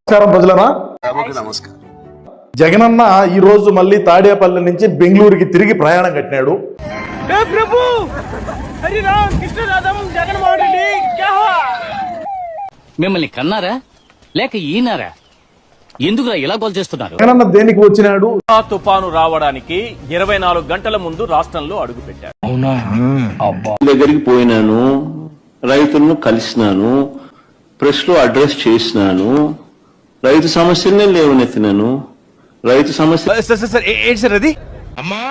నమస్కారం ప్రజలరా. జగనన్న ఈ రోజు మళ్ళీ తాడేపల్లి నుంచి బెంగళూరుకి తిరిగి ప్రయాణం కట్టినాడు. మిమ్మల్ని కన్నారా లేక ఈనారా? ఎందుకు ఇలా గోల్ చేస్తున్నారు? జగనన్న దేనికి వచ్చినాడు? తుఫాను రావడానికి 24 గంటల ముందు రాష్ట్రంలో అడుగుపెట్టారు. దగ్గరికి పోయినాను, రైతులను కలిసినాను, ప్రెస్ లో అడ్రస్ చేసినాను, రైతు సమస్యలనే లేవనెత్తినాను. రైతు సమస్య ఏంటి సార్ అది? అమ్మా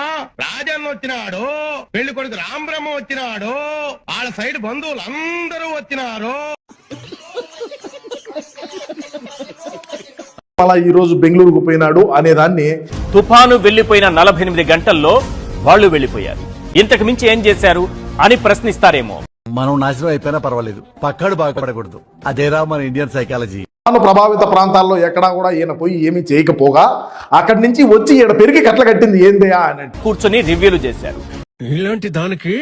రాజన్న వచ్చినాడు, పెళ్లి కొడుకు రాంబ్రహ్మ వచ్చినాడు, వాళ్ళ సైడ్ బంధువులు అందరూ వచ్చినారు. అలా ఈ రోజు బెంగళూరుకు పోయినాడు అనే దాన్ని తుఫాను వెళ్లిపోయిన 48 గంటల్లో వాళ్ళు వెళ్లిపోయారు. ఇంతకు మించి ఏం చేశారు అని ప్రశ్నిస్తారేమో. మనం నాశనం అయిపోయినా పర్వాలేదు, పక్కడు బాగుపడకూడదు. అదేరా మన ఇండియన్ సైకాలజీ. ప్రభావిత ప్రాంతాల్లో ఎక్కడా కూడా ఈయన పోయి ఏమీ చేయకపోగా అక్కడి నుంచి వచ్చి ఈయన పెరిగి కట్ల కట్టింది ఏందయా అని కూర్చొని రివ్యూలు చేశారు. ఇలాంటి దానికి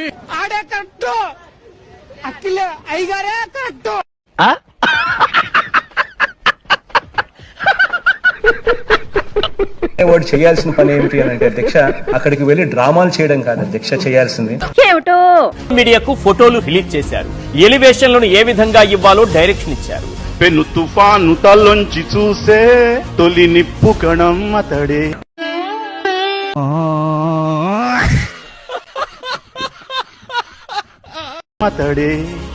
వాడు చేయాల్సిన పని ఏమిటి అని అంటే, అధ్యక్ష అక్కడికి వెళ్లి డ్రామాలు చేయడం కాదు అధ్యక్ష చేయాల్సింది. మీడియాకు ఫోటోలు రిలీజ్ చేశారు. ఎలివేషన్లను ఏ విధంగా ఇవ్వాలో డైరెక్షన్ ఇచ్చారు. పెను తుఫాను తల్లోంచి చూసే తొలి నిప్పు కణం అతడే. అతడే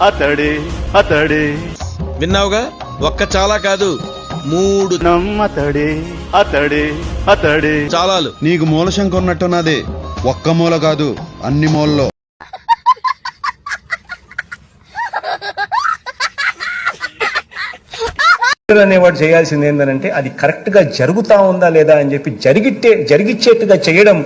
అతడే అతడే. విన్నావుగా, ఒక్క చాలా కాదు 3 నమ్మతడే అతడే అతడే. చాలాలు. నీకు మూలశంక ఉన్నట్టున్నది. ఒక్క మూల కాదు, అన్ని మూలలో. అనేవాడు చేయాల్సింది ఏంటంటే, అది కరెక్ట్ గా జరుగుతా ఉందా లేదా అని చెప్పి జరిగిచ్చేట్టుగా చేయడం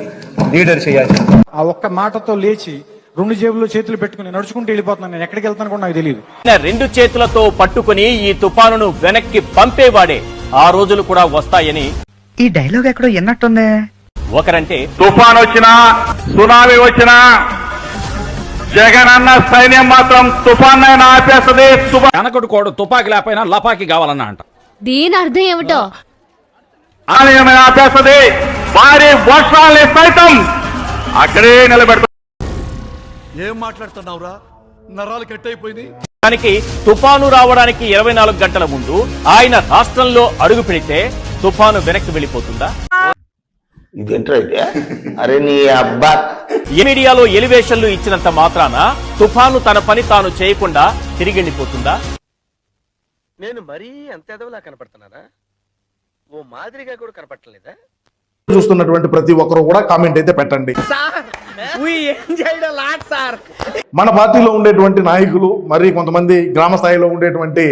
లీడర్ చేయాల్సింది. ఆ ఒక్క మాటతో లేచి 2 జేబుల్లో చేతులు పెట్టుకుని నడుచుకుంటూ వెళ్ళిపోతున్నాను. నేను ఎక్కడికి వెళ్తాను కూడా నాకు తెలియదు. 2 చేతులతో పట్టుకుని ఈ తుఫానును వెనక్కి పంపేవాడే. ఆ రోజులు కూడా వస్తాయని ఈ డైలాగ్ ఎక్కడో ఎన్నట్టుందే. ఒకరంటే, తుఫాన్ వచ్చినా సునామీ వచ్చినా జగనన్న సైన్యం మాత్రం తుఫాన్ అయినా ఆపేస్తుంది. కనకడు కోడు తుపాకి లేకపోయినా లపాకి కావాలన్నా అంట. దీని అర్థం ఏమిటో ఆపేస్తుంది. భారీ వర్షాలని సైతం అక్కడే నిలబెడుతుంది. ఏం మాట్లాడుతున్నావురా? నరాలు కట్ అయిపోయింది. దానికి తుఫాను రావడానికి 24 గంటల ముందు ఆయన రాష్ట్రంలో అడుగు పెడితే తుఫాను వెనక్కి వెళ్ళిపోతుందా? అరే నీ అబ్బా. మీడియాలో ఎలివేషన్లు ఇచ్చినంత మాత్రాన తుఫాను తన పని తాను చేయకుండా తిరిగి వెళ్ళిపోతుందా? నేను మరీ అంత ఎదవలా కనపడుతున్నానా? ఓ మాదిరిగా కూడా కనపడలేదా? చూస్తున్నటువంటి ప్రతి ఒక్కరు కూడా కామెంట్ అయితే పెట్టండి. మన పార్టీలో ఉండేటువంటి నాయకులు, మరి కొంతమంది గ్రామ స్థాయిలో ఉండేటువంటి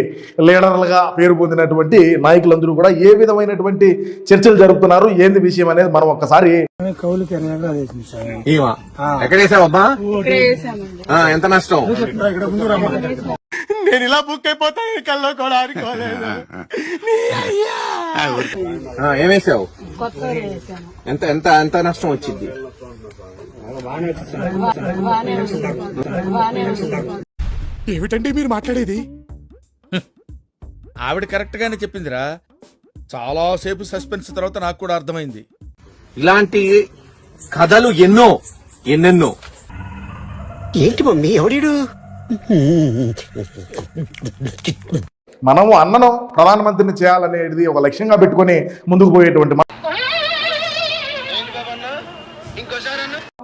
లీడర్లుగా పేరు పొందినటువంటి నాయకులందరూ కూడా ఏ విధమైనటువంటి చర్చలు జరుపుతున్నారు, ఏంది విషయం అనేది మనం ఒక్కసారి ఎంత నష్టం. నేను ఇలా బుక్ అయిపోతా కల్లో కూడా ఆడుకోలేదు. ఏమేసావు? ఎంత ఎంత ఎంత నష్టం వచ్చింది? ఏమిటండి మీరు మాట్లాడేది? ఆవిడ కరెక్ట్ గానే చెప్పిందిరా. చాలా సేపు సస్పెన్స్ తర్వాత నాకు కూడా అర్థమైంది. ఇలాంటి కథలు ఎన్నెన్నో. ఏంటి మమ్మీ ఎవడీడు? మనము అన్నను ప్రధానమంత్రిని చేయాలనేది ఒక లక్ష్యంగా పెట్టుకుని ముందుకు పోయేటువంటి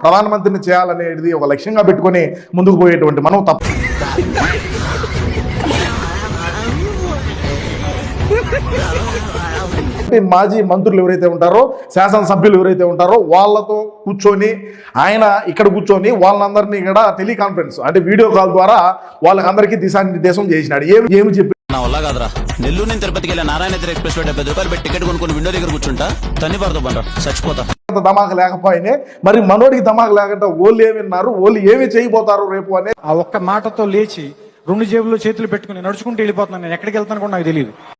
ప్రధానమంత్రిని చేయాలనేది ఒక లక్ష్యంగా పెట్టుకుని ముందుకు పోయేటువంటి మనం తప్ప మాజీ మంత్రులు ఎవరైతే ఉంటారో, శాసనసభ్యులు ఎవరైతే ఉంటారో వాళ్ళతో కూర్చొని ఆయన ఇక్కడ కూర్చొని వాళ్ళందరినీ ఇక్కడ టెలికాన్ఫరెన్స్ అంటే వీడియో కాల్ ద్వారా వాళ్ళకందరికీ దిశానిర్దేశం చేసినాడు. ఏమి చెప్పి నా వల్ల కాదురా. నెల్లూరు నుంచి తిరుపతికి వెళ్ళి నారాయణ ఎక్స్ప్రెస్ లో 70 రూపాయలు పెట్టి టికెట్ కొనుక్కొని విండో దగ్గర కూర్చుంటా. తన్ని పడతా బండ చచ్చిపోతా. ధమాక లేకపోయినే మరి మనోడికి ధమాక లేకుండా ఓళ్ళు ఏమిన్నారు, ఓళ్ళు ఏమి చేయబోతారు రేపు అనే ఆ ఒక్క మాటతో లేచి 2 జేబుల్లో చేతులు పెట్టుకుని నడుచుకుంటూ వెళ్ళిపోతున్నాను. నేను ఎక్కడికి వెళ్తాను కూడా నాకు తెలియదు.